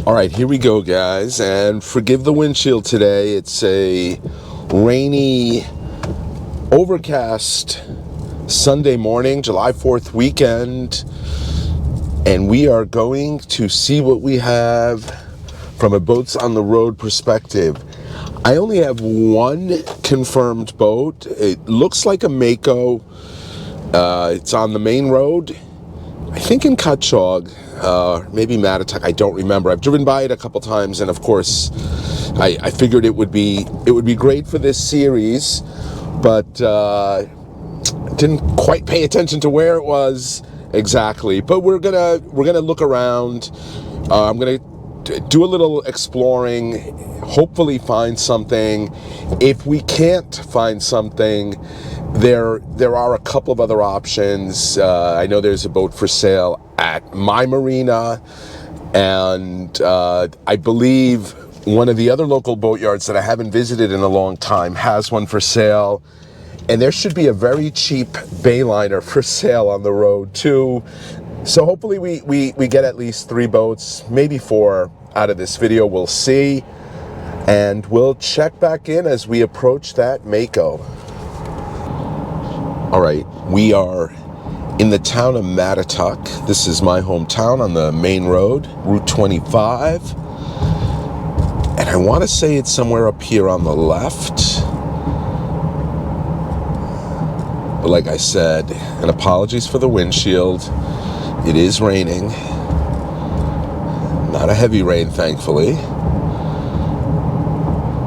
All right, here we go, guys, and forgive the windshield today. It's a rainy, overcast Sunday morning, July 4th weekend, and we are going to see what we have from a boats on the road perspective. I only have one confirmed boat. It looks like a Mako. It's on the main road, I think in Cutchogue, maybe Mattatuck, I don't remember. I've driven by it a couple times, and of course, I figured it would be great for this series, but didn't quite pay attention to where it was exactly. But we're gonna look around. I'm gonna do a little exploring, hopefully find something. If we can't find something, there are a couple of other options. I know there's a boat for sale at my marina, and I believe one of the other local boat yards that I haven't visited in a long time has one for sale, and there should be a very cheap bayliner for sale on the road too. So hopefully we get at least 3 boats, maybe 4 out of this video. We'll see, and we'll check back in as we approach that Mako. All right, we are in the town of Mattatuck. This is my hometown on the main road, Route 25. And I want to say it's somewhere up here on the left. But like I said, and apologies for the windshield, it is raining. Not a heavy rain, thankfully.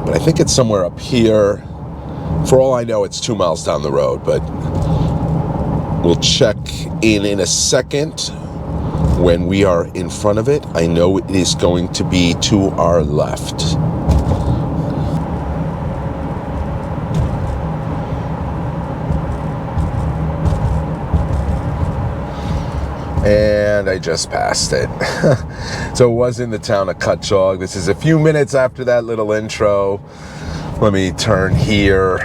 But I think it's somewhere up here. For all I know, it's 2 miles down the road, but we'll check in a second when we are in front of it. I know it is going to be to our left. And I just passed it. So it was in the town of Cutchogue. This is a few minutes after that little intro. Let me turn here.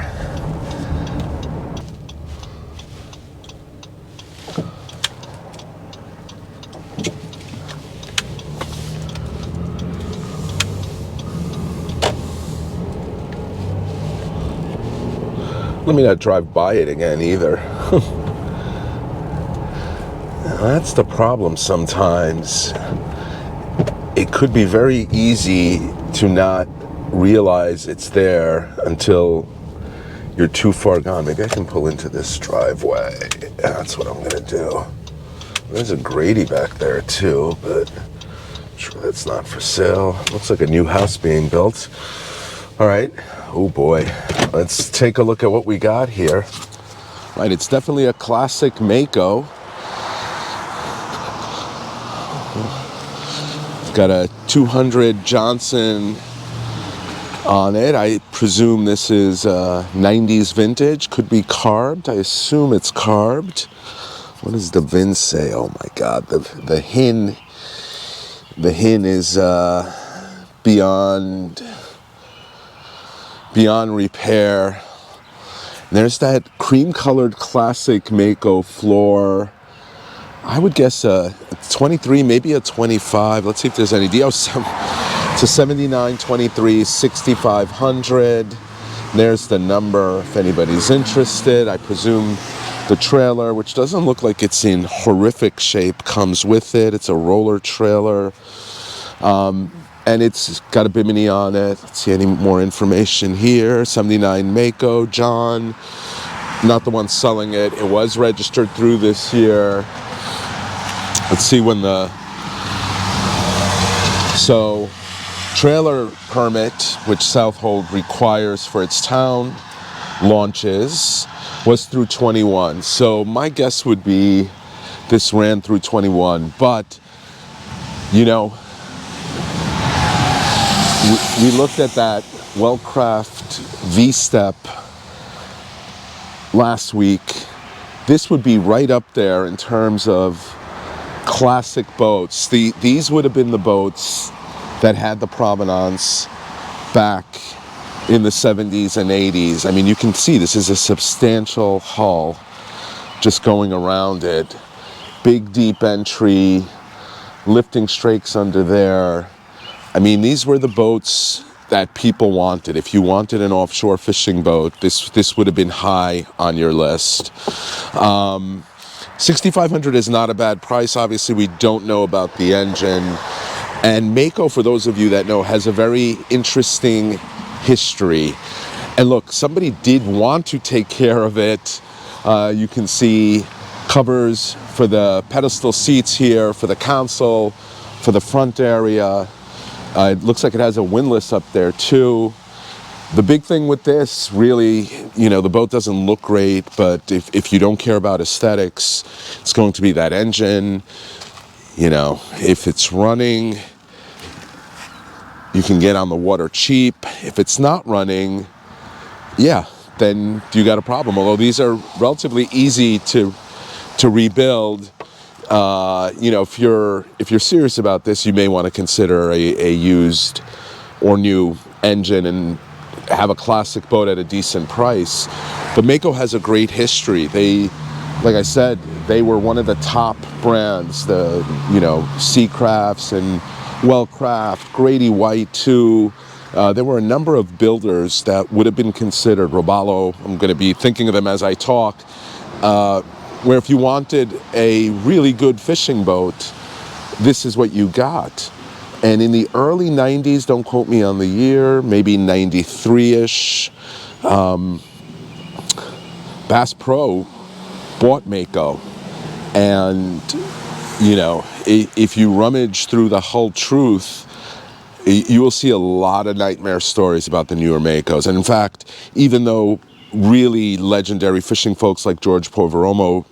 Let me not drive by it again either. That's the problem sometimes. It could be very easy to not realize it's there until you're too far gone. Maybe I can pull into this driveway. That's what I'm gonna do. There's a Grady back there too, but I'm sure that's not for sale. Looks like a new house being built. All right, oh boy. Let's take a look at what we got here. Right, it's definitely a classic Mako. Got a 200 Johnson on it. I presume this is 90s vintage. Could be carbed. I assume it's carbed. What does the VIN say? Oh my God, the hin is beyond repair. And there's that cream-colored classic Mako floor. I would guess a 23, maybe a 25. Let's see if there's any deals. It's a 79, 23, 6,500. There's the number if anybody's interested. I presume the trailer, which doesn't look like it's in horrific shape, comes with it. It's a roller trailer. And it's got a bimini on it. Let's see any more information here. 79 Mako John. Not the one selling it. It was registered through this year. Let's see when so trailer permit, which Southold requires for its town launches, was through 21. So my guess would be this ran through 21. But, you know, we looked at that Wellcraft V-Step last week. This would be right up there in terms of classic boats. These would have been the boats that had the provenance back in the 70s and 80s. I mean, you can see this is a substantial hull just going around it. Big deep entry, lifting strakes under there. I mean, these were the boats that people wanted. If you wanted an offshore fishing boat, this would have been high on your list. 6,500 is not a bad price. Obviously, we don't know about the engine. And Mako, for those of you that know, has a very interesting history. And look, somebody did want to take care of it. You can see covers for the pedestal seats here, for the console, for the front area. It looks like it has a windlass up there too. The big thing with this, really, you know, the boat doesn't look great, but if you don't care about aesthetics, it's going to be that engine. You know, if it's running, you can get on the water cheap. If it's not running, yeah, then you got a problem. Although these are relatively easy to rebuild. You know, if you're serious about this, you may want to consider a used or new engine and have a classic boat at a decent price. But Mako has a great history. They, like I said, they were one of the top brands. The, you know, Seacrafts and Wellcraft, Grady White too. There were a number of builders that would have been considered. Robalo, I'm going to be thinking of them as I talk. Where if you wanted a really good fishing boat, this is what you got. And in the early 90s, don't quote me on the year, maybe 93-ish, Bass Pro bought Mako. And, you know, if you rummage through the Hull Truth, you will see a lot of nightmare stories about the newer Makos. And in fact, even though really legendary fishing folks like George Poveromo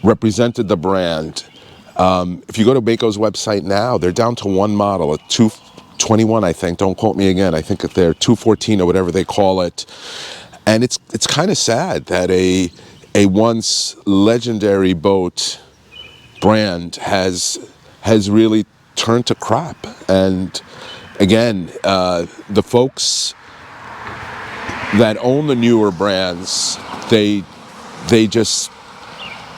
represented the brand, if you go to Mako's website now, they're down to one model, a 221, I think. Don't quote me again. I think they're 214 or whatever they call it. And it's kind of sad that a once legendary boat brand has really turned to crap. And again, the folks that own the newer brands, they just,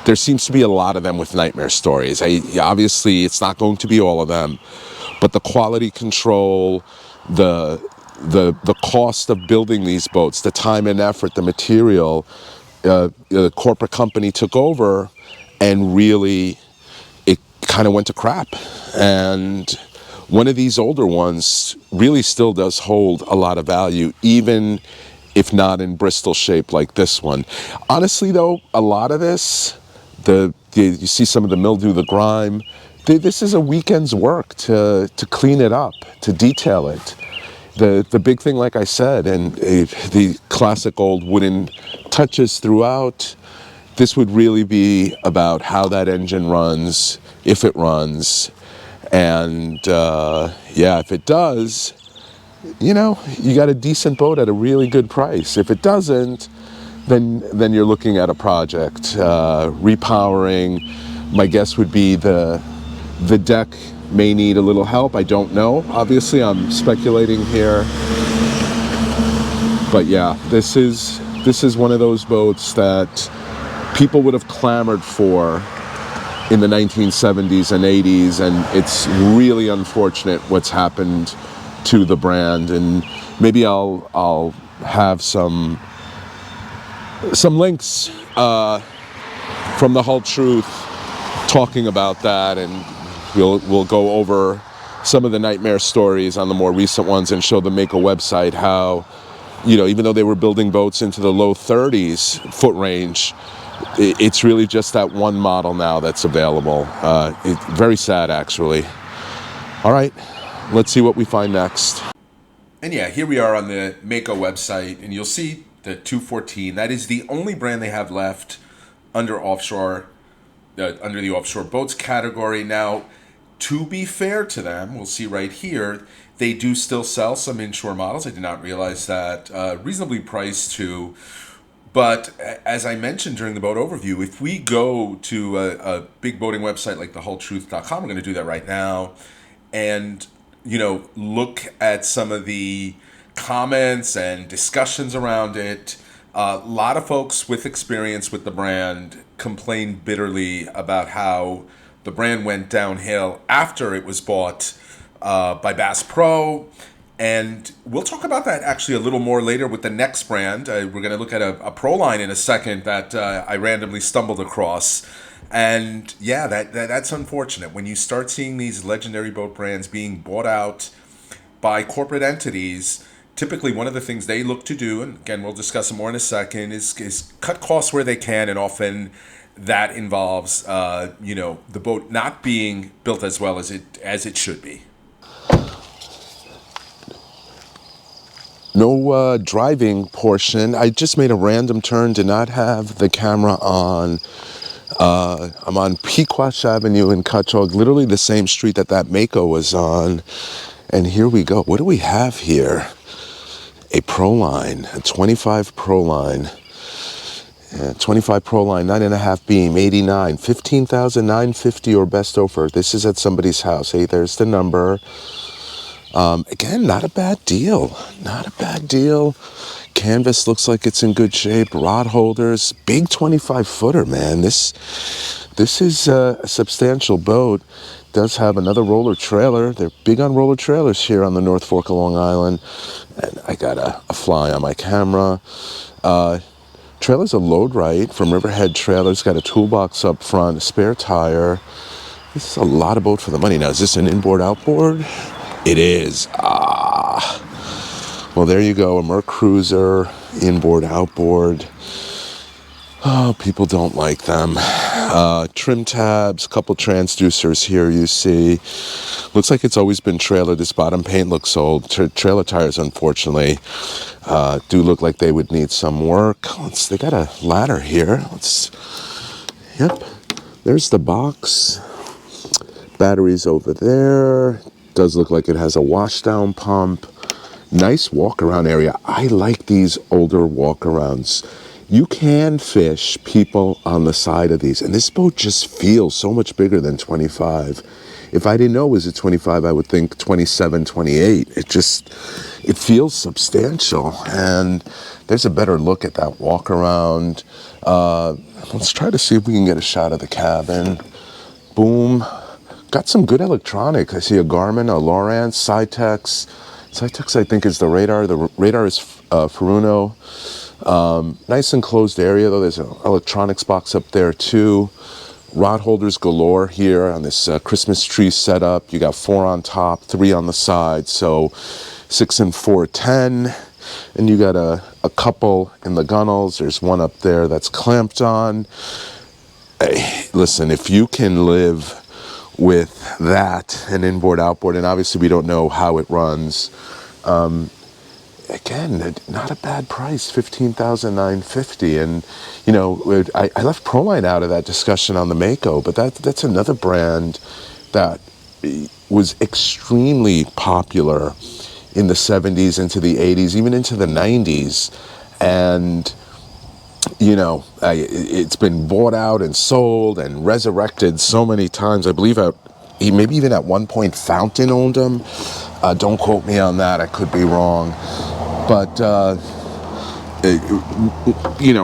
there seems to be a lot of them with nightmare stories. Obviously, it's not going to be all of them, but the quality control, the cost of building these boats, the time and effort, the material, the corporate company took over, and really, it kind of went to crap. And one of these older ones really still does hold a lot of value, even if not in Bristol shape like this one. Honestly, though, a lot of this, you see some of the mildew, the grime. This is a weekend's work to clean it up, to detail it. The big thing, like I said, and the classic old wooden touches throughout. This would really be about how that engine runs, if it runs, and yeah, if it does, you know, you got a decent boat at a really good price. If it doesn't, then you're looking at a project. Repowering, my guess would be the deck may need a little help. I don't know. Obviously, I'm speculating here. But yeah, this is one of those boats that people would have clamored for in the 1970s and 80s, and it's really unfortunate what's happened to the brand. And maybe I'll have some links from the Hull Truth talking about that, and we'll go over some of the nightmare stories on the more recent ones and show the Mako website how, you know, even though they were building boats into the low 30s foot range, it's really just that one model now that's available. It's very sad, actually. All right, let's see what we find next. And yeah, here we are on the Mako website, and you'll see the 214. That is the only brand they have left under offshore, under the offshore boats category. Now, to be fair to them, we'll see right here, they do still sell some inshore models. I did not realize that. Reasonably priced too. But as I mentioned during the boat overview, if we go to a big boating website like thehulltruth.com, we're going to do that right now, and, you know, look at some of the comments and discussions around it. A lot of folks with experience with the brand complain bitterly about how the brand went downhill after it was bought by Bass Pro. And we'll talk about that actually a little more later with the next brand. We're going to look at a Pro line in a second that I randomly stumbled across. And yeah, that's unfortunate. When you start seeing these legendary boat brands being bought out by corporate entities, typically one of the things they look to do, and again, we'll discuss it more in a second, is cut costs where they can, and often that involves, the boat not being built as well as it should be. No driving portion. I just made a random turn, did not have the camera on. I'm on Pequash Avenue in Cutchogue, literally the same street that Mako was on. And here we go. What do we have here? A Pro line, a 25 Pro line. 25 Pro line, 9.5 beam, 89, 15,950 or best offer. This is at somebody's house. Hey, there's the number. Again, not a bad deal. Not a bad deal. Canvas looks like it's in good shape. Rod holders, big 25 footer, man. This is a substantial boat. Does have another roller trailer. They're big on roller trailers here on the North Fork of Long Island. And I got a fly on my camera. Trailer's a load right from Riverhead Trailers. Got a toolbox up front, a spare tire. This is a lot of boat for the money. Now, is this an inboard outboard? It is. Well, there you go. A Merc Cruiser, inboard, outboard. Oh, people don't like them. Trim tabs, couple transducers here you see. Looks like it's always been trailer. This bottom paint looks old. Trailer tires, unfortunately, do look like they would need some work. They got a ladder here. Yep. There's the box. Batteries over there. Does look like it has a washdown pump. Nice walk-around area. I like these older walk-arounds. You can fish people on the side of these, and this boat just feels so much bigger than 25. If I didn't know it was a 25, I would think 27, 28. It feels substantial, and there's a better look at that walk-around. Let's try to see if we can get a shot of the cabin. Boom. Got some good electronics. I see a Garmin, a Lowrance, Cytex. Cytex, I think, is the radar. The radar is Furuno. Nice enclosed area, though. There's an electronics box up there, too. Rod holders galore here on this Christmas tree setup. You got 4 on top, 3 on the side. So 6 and 4, 10. And you got a couple in the gunnels. There's one up there that's clamped on. Hey, listen, if you can live with that, an inboard outboard, and obviously we don't know how it runs, again, not a bad price, $15,950. And I left Proline out of that discussion on the Mako, but that's another brand that was extremely popular in the 70s, into the 80s, even into the 90s. And it's been bought out and sold and resurrected so many times. I believe maybe even at one point Fountain owned them. Don't quote me on that. I could be wrong. But,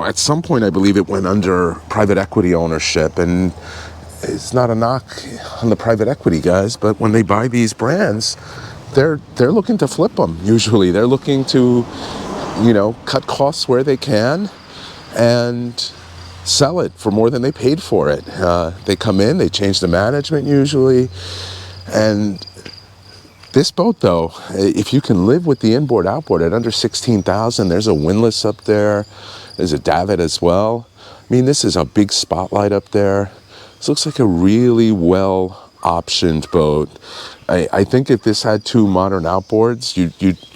at some point I believe it went under private equity ownership. And it's not a knock on the private equity guys, but when they buy these brands, they're looking to flip them. Usually they're looking to, cut costs where they can and sell it for more than they paid for it. They come in, they change the management usually. And this boat, though, if you can live with the inboard outboard at under 16,000, there's a windlass up there. There's a davit as well. I mean, this is a big spotlight up there. This looks like a really well optioned boat. I think if this had 2 modern outboards,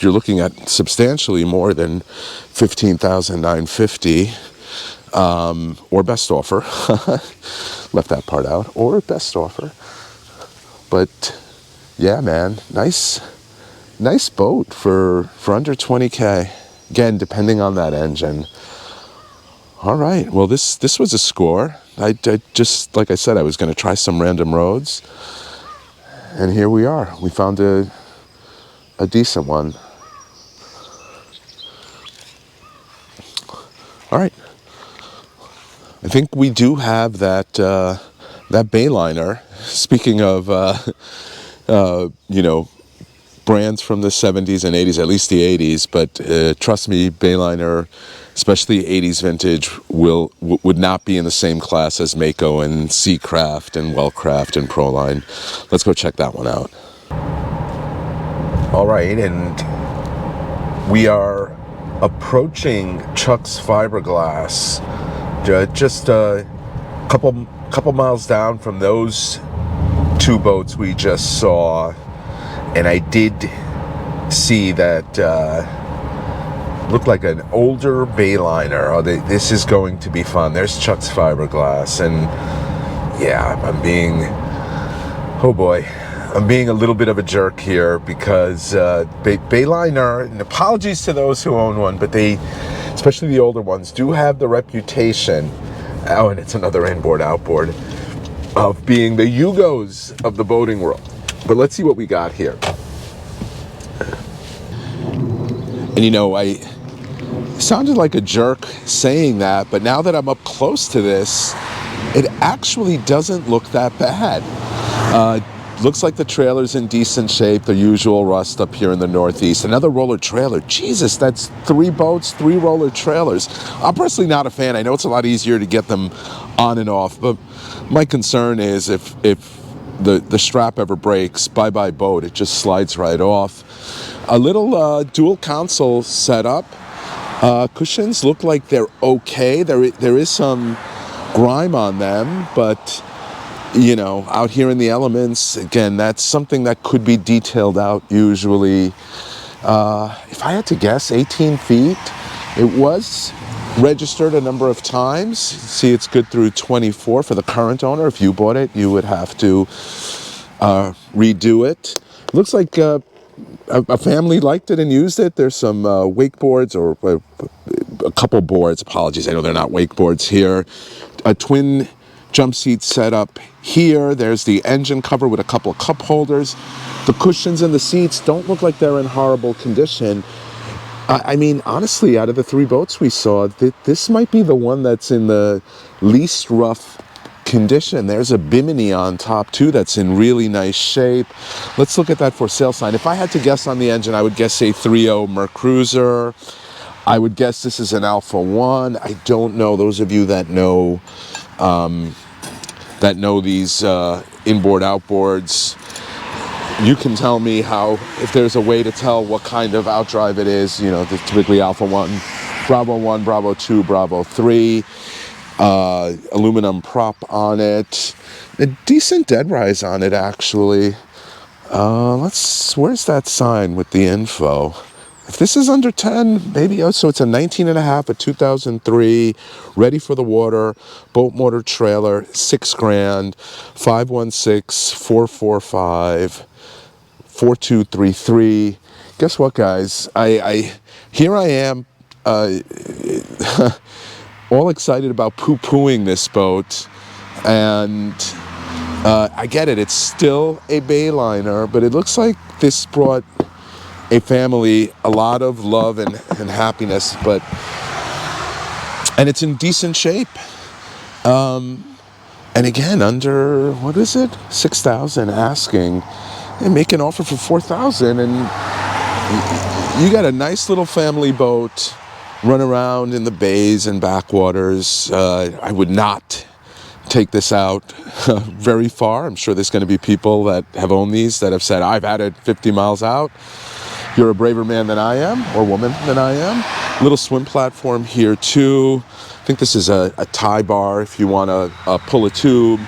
you're looking at substantially more than 15,950, or best offer. Left that part out, or best offer. But yeah, man, nice boat for under 20K. Again, depending on that engine. All right, well, this was a score. I just, like I said, I was going to try some random roads. And here we are. We found a decent one. All right. I think we do have that Bayliner. Speaking of you know, brands from the 70s and 80s, at least the 80s, but trust me, Bayliner, especially 80s vintage, would not be in the same class as Mako and Seacraft and Wellcraft and Proline. Let's go check that one out. All right, and we are approaching Chuck's Fiberglass, just a couple miles down from those two boats we just saw. And I did see that looked like an older Bayliner. Oh, this is going to be fun. There's Chuck's Fiberglass, and yeah, I'm being a little bit of a jerk here because Bayliner, and apologies to those who own one, but they, especially the older ones, do have the reputation. Oh, and it's another inboard outboard, of being the Yugos of the boating world. But let's see what we got here. And you know, I sounded like a jerk saying that, but now that I'm up close to this, it actually doesn't look that bad. Looks like the trailer's in decent shape, the usual rust up here in the Northeast. Another roller trailer. Jesus, that's 3 boats, 3 roller trailers. I'm personally not a fan. I know it's a lot easier to get them on and off, but my concern is if the strap ever breaks, bye-bye boat. It just slides right off. A little dual console setup. Cushions look like they're okay. There is some grime on them, but you know, out here in the elements, again, that's something that could be detailed out usually. If I had to guess, 18 feet. It was registered a number of times. See, it's good through 24 for the current owner. If you bought it, you would have to redo it. Looks like a family liked it and used it. There's some wakeboards, or a couple boards. Apologies, I know they're not wakeboards here. A twin jump seat setup here. There's the engine cover with a couple of cup holders. The cushions in the seats don't look like they're in horrible condition. I mean, honestly, out of the 3 boats we saw, this might be the one that's in the least rough condition. There's a bimini on top too that's in really nice shape. Let's look at that for sale sign. If I had to guess on the engine, I would guess a 3.0 Mercruiser. I would guess this is an Alpha 1. I don't know. Those of you that know these inboard outboards, you can tell me if there's a way to tell what kind of outdrive it is. You know, typically Alpha 1, Bravo 2, Bravo 3, aluminum prop on it, a decent dead rise on it actually. Where's that sign with the info? If this is under 10, maybe, so it's a 19.5, a 2003, ready for the water, boat motor trailer, $6,000, 516-445-4233. Guess what, guys? Here I am, all excited about poo-pooing this boat, and I get it. It's still a Bayliner, but it looks like this brought a family a lot of love and happiness, and it's in decent shape. And again, under, what is it? 6,000 asking, and make an offer for 4,000, and you got a nice little family boat, run around in the bays and backwaters. I would not take this out very far. I'm sure there's going to be people that have owned these that have said, I've had it 50 miles out. You're a braver man than I am, or woman than I am. Little swim platform here too. I think this is a tie bar if you want to pull a tube.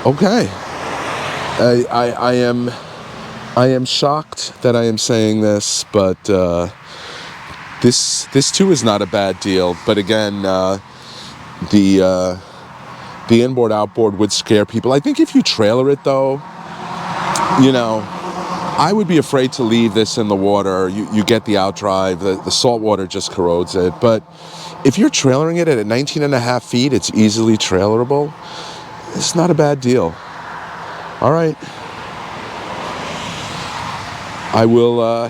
Okay. I am shocked that I am saying this, but this too is not a bad deal. But again, the inboard outboard would scare people. I think if you trailer it though, you know, I would be afraid to leave this in the water. You get the outdrive, the salt water just corrodes it. But if you're trailering it at 19.5 feet, it's easily trailerable. It's not a bad deal. All right. I will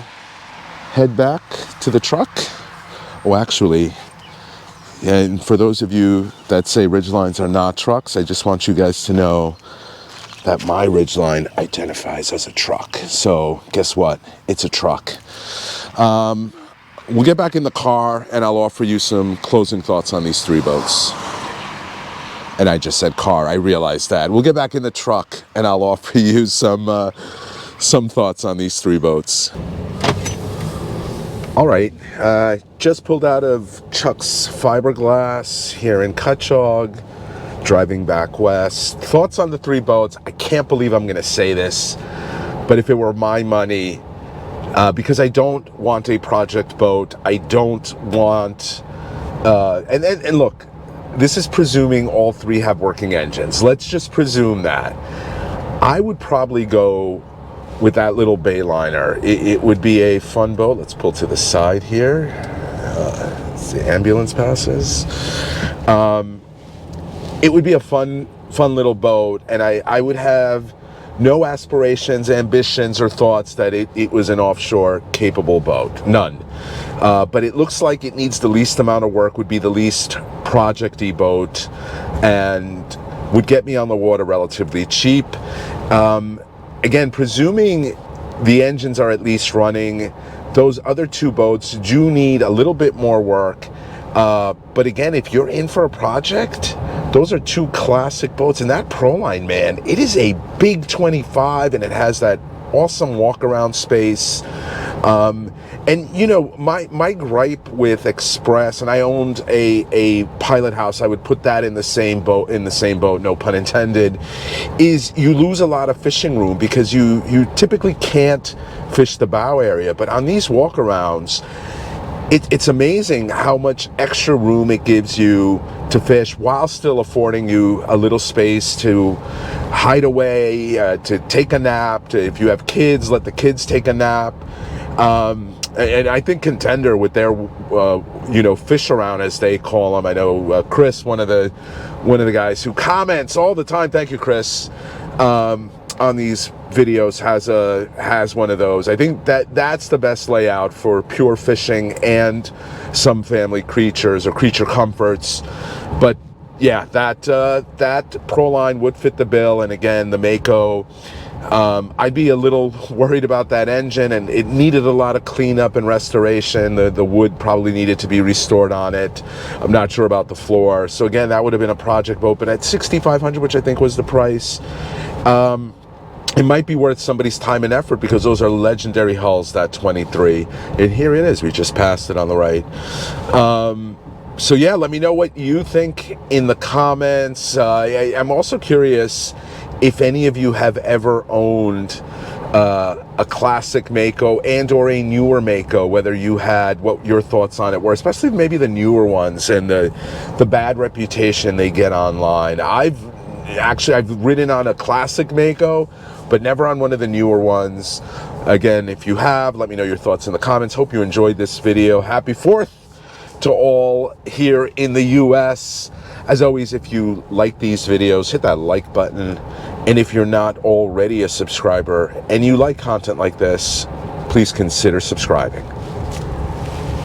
head back to the truck. Oh, actually, and for those of you that say Ridgelines are not trucks, I just want you guys to know that my Ridgeline identifies as a truck. So guess what? It's a truck. We'll get back in the car and I'll offer you some closing thoughts on these three boats. And I just said car, I realized that. We'll get back in the truck and I'll offer you some thoughts on these three boats. All right, just pulled out of Chuck's Fiberglass here in Cutchogue, driving back west. Thoughts on the three boats. I can't believe I'm gonna say this, but if it were my money, because I don't want a project boat, I don't want, and look, this is presuming all three have working engines. Let's just presume that. I would probably go with that little Bayliner. It would be a fun boat. Let's pull to the side here. The ambulance passes. It would be a fun little boat, and I would have no aspirations, ambitions, or thoughts that it was an offshore capable boat. None. But it looks like it needs the least amount of work, would be the least project-y boat, and would get me on the water relatively cheap. Again, presuming the engines are at least running, those other two boats do need a little bit more work. But again, if you're in for a project, those are two classic boats. And that Proline, man, it is a big 25 and it has that awesome walk around space. And you know, my gripe with Express, and I owned a pilot house, I would put that in the same boat, no pun intended, is you lose a lot of fishing room because you typically can't fish the bow area. But on these walkarounds, it's amazing how much extra room it gives you to fish while still affording you a little space to hide away, to take a nap, if you have kids, let the kids take a nap. And I think Contender with their, fish around, as they call them. I know Chris, one of the guys who comments all the time. Thank you, Chris. On these videos has one of those. I think that's the best layout for pure fishing and some family creatures or creature comforts. But yeah, that Proline would fit the bill. And again, the Mako. I'd be a little worried about that engine, and it needed a lot of cleanup and restoration. The wood probably needed to be restored on it. I'm not sure about the floor. So again, that would have been a project boat, but at $6,500, which I think was the price, it might be worth somebody's time and effort because those are legendary hulls, that 23. And here it is. We just passed it on the right. So yeah, let me know what you think in the comments. I'm also curious if any of you have ever owned a classic Mako and or a newer Mako, whether you had, what your thoughts on it were, especially maybe the newer ones and the bad reputation they get online. I've ridden on a classic Mako, but never on one of the newer ones. Again, if you have, let me know your thoughts in the comments. Hope you enjoyed this video. Happy 4th to all here in the US. As always, if you like these videos, hit that like button. And if you're not already a subscriber and you like content like this, please consider subscribing.